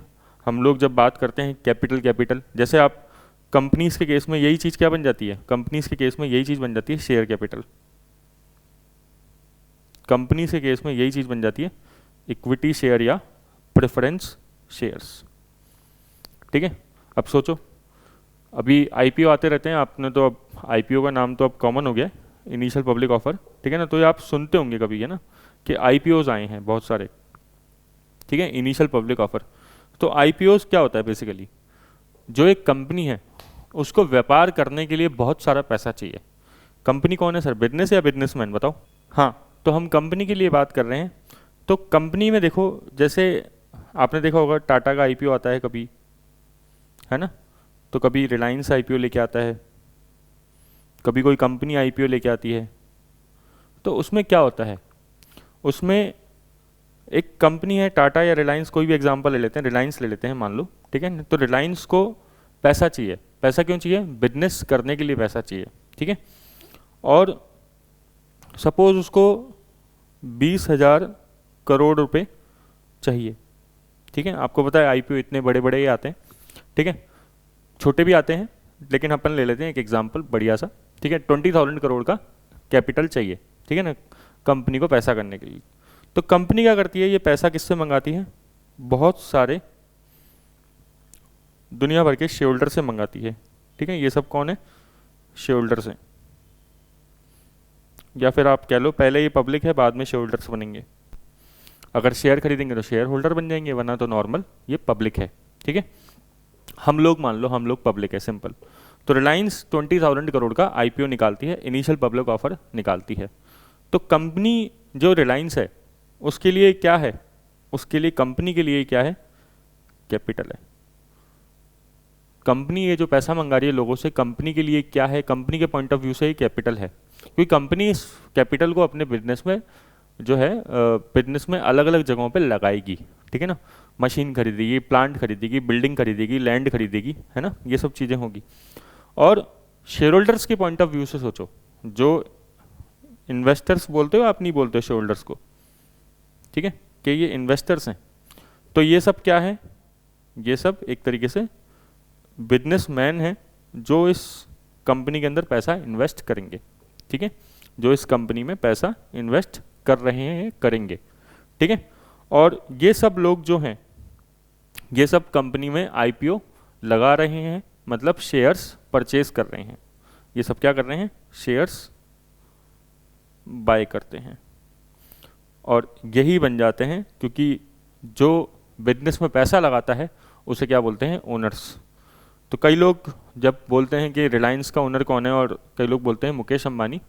हम लोग जब बात करते हैं कैपिटल, जैसे आप कंपनीज के केस में यही चीज़ क्या बन जाती है, कंपनीज के केस में यही चीज़ बन जाती है शेयर कैपिटल। कंपनीज के केस में यही चीज़ बन जाती है इक्विटी शेयर या प्रेफरेंस शेयर्स, ठीक है। अब सोचो, अभी आईपीओ आते रहते हैं, आपने तो अब आईपीओ का नाम तो अब कॉमन हो गया है, इनिशियल पब्लिक ऑफर, ठीक है ना, तो ये आप सुनते होंगे कभी, है ना, कि आईपीओज आए हैं बहुत सारे, ठीक है, इनिशियल पब्लिक ऑफर। तो आईपीओज क्या होता है बेसिकली, जो एक कंपनी है उसको व्यापार करने के लिए बहुत सारा पैसा चाहिए। कंपनी कौन है सर, बिजनेस या बिजनेसमैन, बताओ। हाँ, तो हम कंपनी के लिए बात कर रहे हैं। तो कंपनी में देखो, जैसे आपने देखा होगा टाटा का आईपीओ आता है कभी, है ना, तो कभी रिलायंस आईपीओ लेके आता है, कभी कोई कंपनी आईपीओ लेके आती है। तो उसमें क्या होता है, उसमें एक कंपनी है टाटा या रिलायंस, कोई भी एग्जांपल ले लेते हैं, रिलायंस ले लेते हैं मान लो, ठीक है। तो रिलायंस को पैसा चाहिए, पैसा क्यों चाहिए, बिजनेस करने के लिए पैसा चाहिए, ठीक है। और सपोज उसको 20,000 करोड़ रुपए चाहिए, ठीक है। आपको पता है आईपीओ इतने बड़े बड़े ही आते हैं, ठीक है, छोटे भी आते हैं, लेकिन अपन ले लेते हैं एक एग्जांपल बढ़िया सा, ठीक है। 20,000 करोड़ का कैपिटल चाहिए, ठीक है ना, कंपनी को पैसा करने के लिए। तो कंपनी क्या करती है, ये पैसा किससे मंगाती है, बहुत सारे दुनिया भर के शेयर होल्डर से मंगाती है, ठीक है। ये सब कौन है, शेयर होल्डर्स हैं, या फिर आप कह लो पहले ये पब्लिक है, बाद में शेयर होल्डर्स बनेंगे। अगर शेयर खरीदेंगे तो शेयर होल्डर बन जाएंगे, वरना तो नॉर्मल ये पब्लिक है, ठीक है। हम लोग मान लो हम लोग पब्लिक है, सिंपल। तो रिलायंस 20,000 करोड़ का आईपीओ निकालती है, इनिशियल पब्लिक ऑफर निकालती है। तो कंपनी जो रिलायंस है उसके लिए क्या है, उसके लिए कंपनी के लिए क्या है, कैपिटल है। कंपनी ये जो पैसा मंगा रही है लोगों से, कंपनी के लिए क्या है, कंपनी के पॉइंट ऑफ व्यू से ये कैपिटल है, क्योंकि कंपनी इस कैपिटल को अपने बिजनेस में जो है बिजनेस में अलग अलग जगहों पे लगाएगी, ठीक है ना, मशीन खरीदेगी, प्लांट खरीदेगी, बिल्डिंग खरीदेगी, लैंड खरीदेगी, है ना, ये सब चीज़ें होगी। और शेयर होल्डर्स के पॉइंट ऑफ व्यू से सोचो, जो इन्वेस्टर्स बोलते हो, आप नहीं बोलते हो शेयर होल्डर्स को, ठीक है, कि ये इन्वेस्टर्स हैं। तो ये सब क्या है, ये सब एक तरीके से बिजनेसमैन हैं जो इस कंपनी के अंदर पैसा इन्वेस्ट करेंगे, ठीक है, जो इस कंपनी में पैसा इन्वेस्ट कर रहे हैं, करेंगे, ठीक है। और ये सब लोग जो हैं, ये सब कंपनी में आईपीओ लगा रहे हैं, मतलब शेयर्स परचेज कर रहे हैं। ये सब क्या कर रहे हैं, शेयर्स बाय करते हैं, और यही बन जाते हैं, क्योंकि जो बिजनेस में पैसा लगाता है उसे क्या बोलते हैं, ओनर्स। तो कई लोग जब बोलते हैं कि रिलायंस का ओनर कौन है, और कई लोग बोलते हैं मुकेश अंबानी,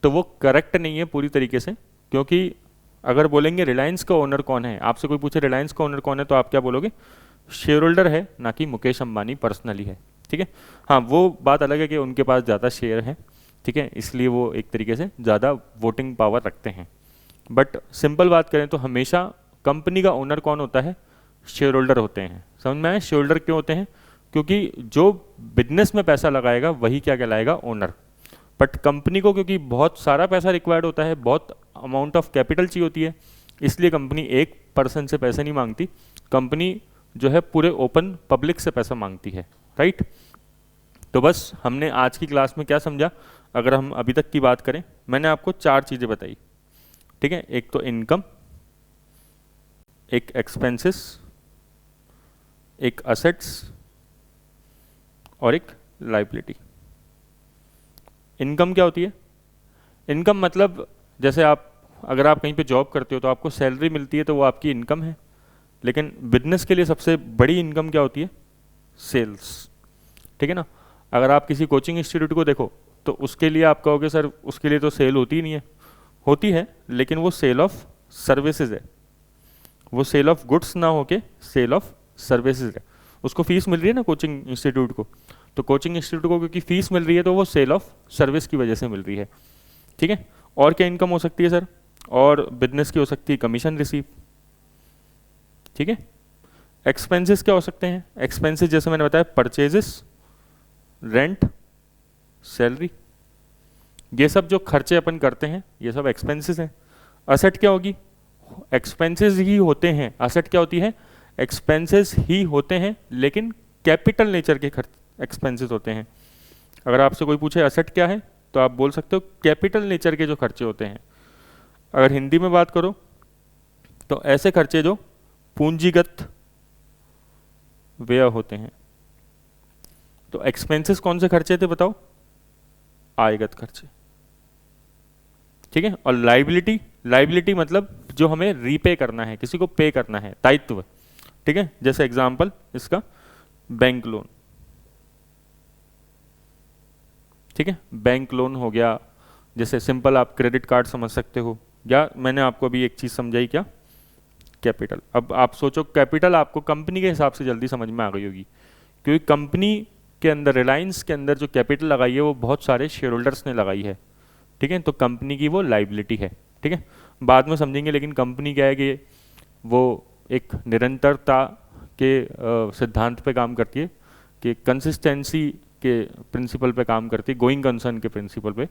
तो वो करेक्ट नहीं है पूरी तरीके से, क्योंकि अगर बोलेंगे रिलायंस का ओनर कौन है, आपसे कोई पूछे रिलायंस का ओनर कौन है, तो आप क्या बोलोगे, शेयर होल्डर है, ना कि मुकेश अंबानी पर्सनली है, ठीक है। हाँ, वो बात अलग है कि उनके पास ज़्यादा शेयर है, ठीक है, इसलिए वो एक तरीके से ज़्यादा वोटिंग पावर रखते हैं। बट सिंपल बात करें तो हमेशा कंपनी का ओनर कौन होता है, शेयर होल्डर होते हैं। समझ में आए, शेयर होल्डर क्यों होते हैं, क्योंकि जो बिजनेस में पैसा लगाएगा वही क्या कहलाएगा, ओनर। बट कंपनी को क्योंकि बहुत सारा पैसा रिक्वायर्ड होता है, बहुत अमाउंट ऑफ कैपिटल चाहिए होती है, इसलिए कंपनी एक पर्सन से पैसे नहीं मांगती, कंपनी जो है पूरे ओपन पब्लिक से पैसा मांगती है, राइट। तो बस हमने आज की क्लास में क्या समझा, अगर हम अभी तक की बात करें, मैंने आपको 4 चीज़ें बताई, ठीक है। एक तो इनकम, एक एक्सपेंसेस, एक असेट्स और एक लाइबिलिटी। इनकम क्या होती है, इनकम मतलब जैसे आप अगर आप कहीं पे जॉब करते हो तो आपको सैलरी मिलती है, तो वो आपकी इनकम है। लेकिन बिजनेस के लिए सबसे बड़ी इनकम क्या होती है? सेल्स। ठीक है ना। अगर आप किसी कोचिंग इंस्टीट्यूट को देखो तो उसके लिए आप कहोगे सर उसके लिए तो सेल होती ही नहीं है। होती है, लेकिन वो सेल ऑफ सर्विसेज है, वो सेल ऑफ गुड्स ना होके सेल ऑफ सर्विसेज है। उसको फीस मिल रही है ना कोचिंग इंस्टीट्यूट को, तो कोचिंग इंस्टीट्यूट को क्योंकि फीस मिल रही है तो वो सेल ऑफ सर्विस की वजह से मिल रही है। ठीक है। और क्या इनकम हो सकती है सर? और बिजनेस की हो सकती है कमीशन रिसीव। ठीक है। एक्सपेंसेस क्या हो सकते हैं? एक्सपेंसेस जैसे मैंने बताया, परचेजेस, रेंट, सैलरी, ये सब जो खर्चे अपन करते हैं ये सब एक्सपेंसेस हैं। असेट क्या होगी? एक्सपेंसेस ही होते हैं। असेट क्या होती है? एक्सपेंसेस ही होते हैं, लेकिन कैपिटल नेचर के खर्च एक्सपेंसेस होते हैं। अगर आपसे कोई पूछे असेट क्या है तो आप बोल सकते हो कैपिटल नेचर के जो खर्चे होते हैं। अगर हिंदी में बात करो तो ऐसे खर्चे जो पूंजीगत व्यय होते हैं। तो एक्सपेंसेस कौन से खर्चे थे बताओ? आयगत खर्चे। ठीक है। और लाइबिलिटी, लाइबिलिटी मतलब जो हमें रीपे करना है, किसी को पे करना है, दायित्व। ठीक है। जैसे एग्जांपल इसका बैंक लोन। ठीक है। बैंक लोन हो गया, जैसे सिंपल आप क्रेडिट कार्ड समझ सकते हो, या मैंने आपको अभी एक चीज़ समझाई क्या? कैपिटल। अब आप सोचो कैपिटल आपको कंपनी के हिसाब से जल्दी समझ में आ गई होगी, क्योंकि कंपनी के अंदर, रिलायंस के अंदर जो कैपिटल लगाई है वो बहुत सारे शेयर होल्डर्स ने लगाई है। ठीक है। तो कंपनी की वो लाइबिलिटी है। ठीक है। बाद में समझेंगे, लेकिन कंपनी क्या है कि वो एक निरंतरता के सिद्धांत पे काम करती है, कि कंसिस्टेंसी के प्रिंसिपल पे काम करती है, गोइंग कंसर्न के प्रिंसिपल पे,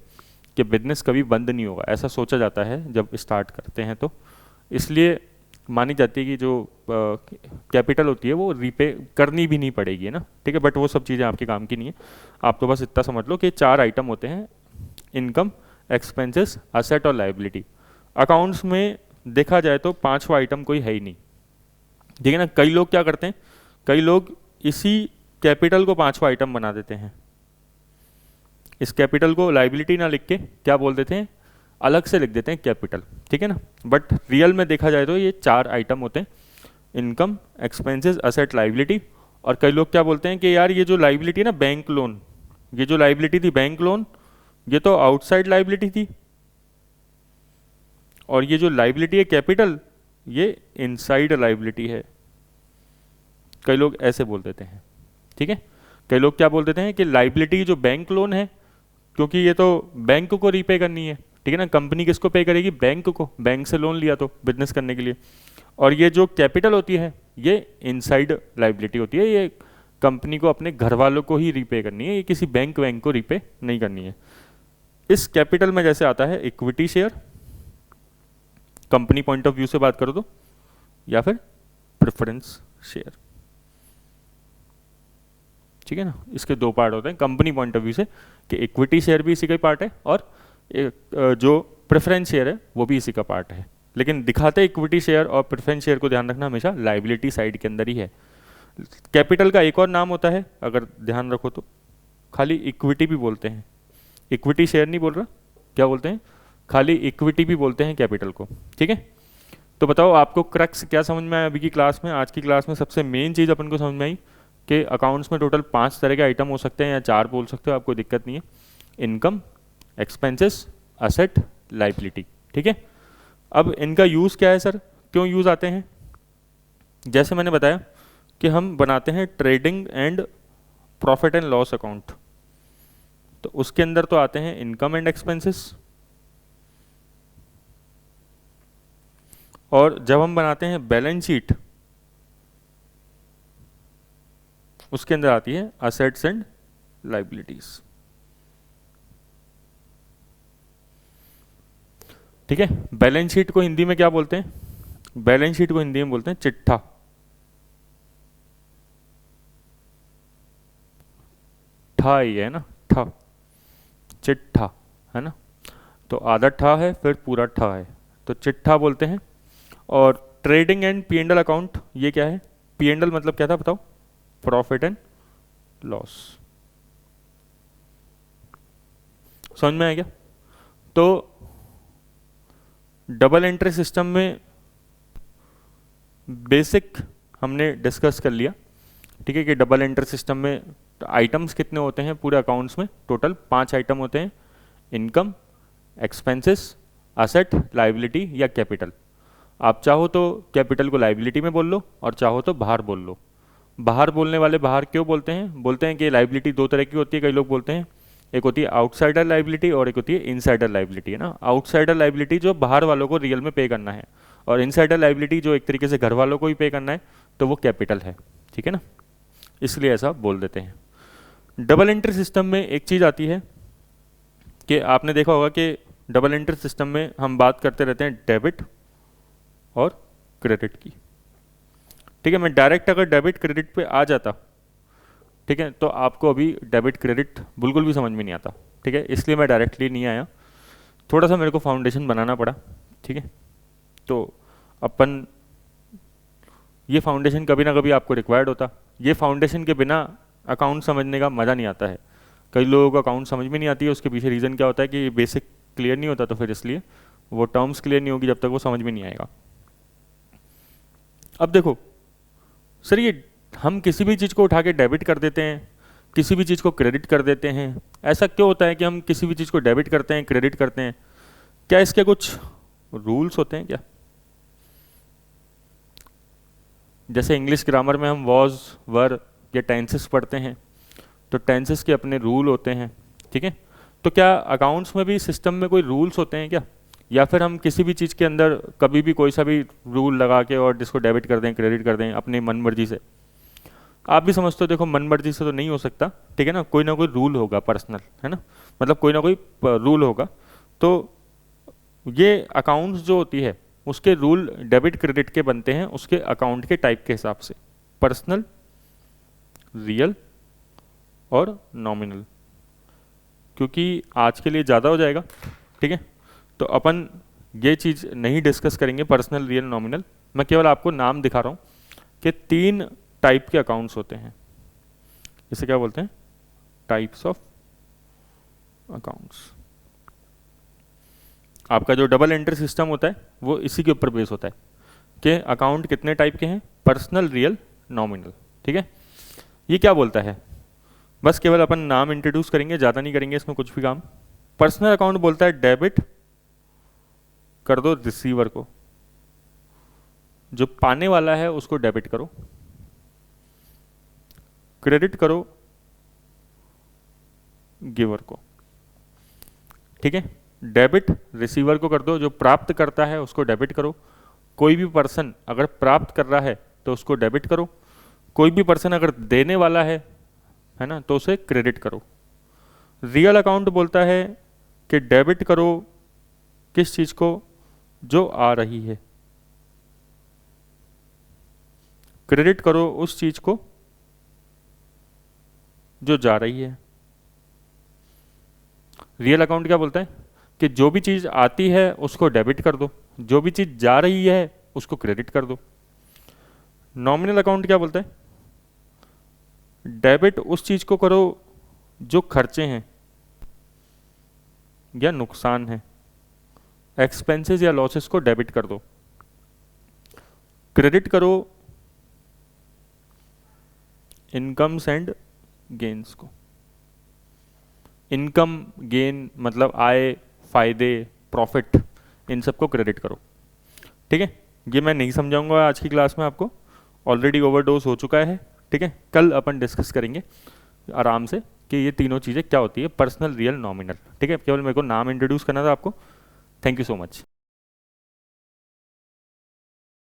कि बिजनेस कभी बंद नहीं होगा, ऐसा सोचा जाता है जब स्टार्ट करते हैं। तो इसलिए मानी जाती है कि जो कैपिटल होती है वो रीपे करनी भी नहीं पड़ेगी, है ना। ठीक है। बट वो सब चीज़ें आपके काम की नहीं है। आप तो बस इतना समझ लो कि 4 आइटम होते हैं: इनकम, एक्सपेंसेस, असेट और लाइबिलिटी। अकाउंट्स में देखा जाए तो 5वां आइटम कोई है ही नहीं। ठीक है ना। कई लोग क्या करते हैं, कई लोग इसी कैपिटल को 5वां आइटम बना देते हैं। इस कैपिटल को लाइबिलिटी ना लिख के क्या बोल देते हैं, अलग से लिख देते हैं कैपिटल। ठीक है ना। बट रियल में देखा जाए तो ये 4 आइटम होते हैं: इनकम, एक्सपेंसेस, असेट, लाइबिलिटी। और कई लोग क्या बोलते हैं कि यार ये जो लाइबिलिटी है ना, बैंक लोन, ये जो लाइबिलिटी थी बैंक लोन, ये तो आउटसाइड लाइबिलिटी थी, और ये जो लाइबिलिटी है कैपिटल, ये इनसाइड लाइबिलिटी है। कई लोग ऐसे बोल देते हैं। ठीक है। कई लोग क्या बोल देते हैं कि लाइबिलिटी जो बैंक लोन है, क्योंकि ये तो बैंक को रीपे करनी है। ठीक है ना। कंपनी किसको पे करेगी? बैंक को। बैंक से लोन लिया तो बिजनेस करने के लिए। और ये जो कैपिटल होती है ये इनसाइड लाइबिलिटी होती है, ये कंपनी को अपने घर वालों को ही रीपे करनी है, ये किसी बैंक को रीपे नहीं करनी है। इस कैपिटल में जैसे आता है equity share, company point of view से बात करो तो, या फिर प्रेफरेंस शेयर। ठीक है ना। इसके 2 पार्ट होते हैं कंपनी पॉइंट ऑफ व्यू से, कि इक्विटी शेयर भी इसी का पार्ट है और जो प्रेफरेंस शेयर है वो भी इसी का पार्ट है। लेकिन दिखाते इक्विटी शेयर और प्रेफरेंस शेयर को, ध्यान रखना, हमेशा लाइबिलिटी साइड के अंदर ही है। कैपिटल का एक और नाम होता है, अगर ध्यान रखो तो, खाली इक्विटी भी बोलते हैं। इक्विटी शेयर नहीं बोल रहा, क्या बोलते हैं? खाली इक्विटी भी बोलते हैं कैपिटल को। ठीक है। तो बताओ आपको क्रक्स क्या समझ में आया अभी की क्लास में? आज की क्लास में सबसे मेन चीज़ अपन को समझ में आई कि अकाउंट्स में टोटल 5 तरह के आइटम हो सकते हैं, या 4 बोल सकते हो, आपको दिक्कत नहीं है: इनकम, एक्सपेंसेस, असेट, लाइबिलिटी। ठीक है। अब इनका यूज़ क्या है सर, क्यों यूज़ आते हैं? जैसे मैंने बताया कि हम बनाते हैं trading and profit and loss account, तो उसके अंदर तो आते हैं इनकम एंड एक्सपेंसेस। और जब हम बनाते हैं बैलेंस शीट, उसके अंदर आती है असेट्स एंड लाइबिलिटीज। ठीक है। बैलेंस शीट को हिंदी में क्या बोलते हैं? बैलेंस शीट को हिंदी में बोलते हैं चिट्ठा। ठा ही है ना, ठा, चिट्ठा, है ना। तो आधा ठा है फिर पूरा ठा है, तो चिट्ठा बोलते हैं। और trading and P and L account, ये क्या है? पी एंड एल मतलब क्या था बताओ? Profit and loss. समझ में आया क्या? तो डबल एंट्री सिस्टम में बेसिक हमने डिस्कस कर लिया, ठीक है, कि डबल एंट्री सिस्टम में आइटम्स कितने होते हैं पूरे अकाउंट्स में, टोटल 5 आइटम होते हैं, इनकम, एक्सपेंसेस, असेट, लाइबिलिटी या कैपिटल। आप चाहो तो कैपिटल को लाइबिलिटी में बोल लो और चाहो तो बाहर बोल लो। बाहर बोलने वाले बाहर क्यों बोलते हैं? बोलते हैं कि लाइबिलिटी 2 तरह की होती है, कई लोग बोलते हैं, एक होती है आउटसाइडर लाइबिलिटी और एक होती है इनसाइडर लाइबिलिटी, है ना। आउटसाइडर लाइबिलिटी जो बाहर वालों को रियल में पे करना है, और इनसाइडर लाइबिलिटी जो एक तरीके से घर वालों को ही पे करना है, तो वो कैपिटल है, ठीक है ना, इसलिए ऐसा बोल देते हैं। डबल एंट्री सिस्टम में एक चीज़ आती है कि आपने देखा होगा कि डबल एंट्री सिस्टम में हम बात करते रहते हैं डेबिट और क्रेडिट की, ठीक है। मैं डायरेक्ट अगर डेबिट क्रेडिट पे आ जाता, ठीक है, तो आपको अभी डेबिट क्रेडिट बिल्कुल भी समझ में नहीं आता, ठीक है, इसलिए मैं डायरेक्टली नहीं आया, थोड़ा सा मेरे को फाउंडेशन बनाना पड़ा, ठीक है। तो अपन ये फाउंडेशन कभी ना कभी आपको रिक्वायर्ड होता, ये फाउंडेशन के बिना अकाउंट समझने का मज़ा नहीं आता है। कई लोगों को अकाउंट समझ में नहीं आती है, उसके पीछे रीज़न क्या होता है कि बेसिक क्लियर नहीं होता, तो फिर इसलिए वो टर्म्स क्लियर नहीं होगी जब तक वो समझ में नहीं आएगा। अब देखो सर, ये हम किसी भी चीज़ को उठा के डेबिट कर देते हैं, किसी भी चीज़ को क्रेडिट कर देते हैं, ऐसा क्यों होता है कि हम किसी भी चीज़ को डेबिट करते हैं, क्रेडिट करते हैं? क्या इसके कुछ रूल्स होते हैं क्या? जैसे इंग्लिश ग्रामर में हम वॉज, वर या टेंसेस पढ़ते हैं, तो टेंसेस के अपने रूल होते हैं, ठीक है। तो क्या अकाउंट्स में भी सिस्टम में कोई रूल्स होते हैं क्या? या फिर हम किसी भी चीज़ के अंदर कभी भी कोई सा भी रूल लगा के और जिसको डेबिट कर दें, क्रेडिट कर दें अपनी मन मर्जी से? आप भी समझते हो, देखो मन मर्जी से तो नहीं हो सकता, ठीक है ना, कोई ना कोई रूल होगा पर्सनल, है ना, मतलब कोई ना कोई रूल होगा। तो ये अकाउंट्स जो होती है उसके रूल डेबिट क्रेडिट के बनते हैं उसके अकाउंट के टाइप के हिसाब से, पर्सनल, रियल और नॉमिनल। क्योंकि आज के लिए ज़्यादा हो जाएगा, ठीक है, तो अपन ये चीज़ नहीं डिस्कस करेंगे पर्सनल, रियल, नॉमिनल। मैं केवल आपको नाम दिखा रहा हूँ कि 3 टाइप के अकाउंट्स होते हैं, इसे क्या बोलते हैं? Types of accounts. आपका जो डबल एंट्री सिस्टम होता है वो इसी के ऊपर बेस होता है कि अकाउंट कितने टाइप के हैं, पर्सनल, रियल, नॉमिनल, ठीक है। ये क्या बोलता है? बस केवल अपन नाम इंट्रोड्यूस करेंगे, ज़्यादा नहीं करेंगे इसमें कुछ भी काम। पर्सनल अकाउंट बोलता है डेबिट कर दो रिसीवर को, जो पाने वाला है उसको डेबिट करो, क्रेडिट करो गिवर को, ठीक है। डेबिट रिसीवर को कर दो, जो प्राप्त करता है उसको डेबिट करो। कोई भी पर्सन अगर प्राप्त कर रहा है तो उसको डेबिट करो, कोई भी पर्सन अगर देने वाला है ना, तो उसे क्रेडिट करो। रियल अकाउंट बोलता है कि डेबिट करो किस चीज को? जो आ रही है, क्रेडिट करो उस चीज को जो जा रही है। रियल अकाउंट क्या बोलता है कि जो भी चीज आती है उसको डेबिट कर दो, जो भी चीज जा रही है उसको क्रेडिट कर दो। नॉमिनल अकाउंट क्या बोलता है? डेबिट उस चीज को करो जो खर्चे हैं या नुकसान है, एक्सपेंसेस या लॉसेस को डेबिट कर दो, क्रेडिट करो इनकम्स एंड गेन्स को। इनकम, गेन मतलब आय, फायदे, प्रॉफिट, इन सबको क्रेडिट करो, ठीक है। ये मैं नहीं समझाऊंगा आज की क्लास में, आपको ऑलरेडी ओवरडोज हो चुका है, ठीक है। कल अपन डिस्कस करेंगे आराम से कि ये तीनों चीज़ें क्या होती है, पर्सनल, रियल, नॉमिनल, ठीक है। केवल मेरे को नाम इंट्रोड्यूस करना था आपको। Thank you so much.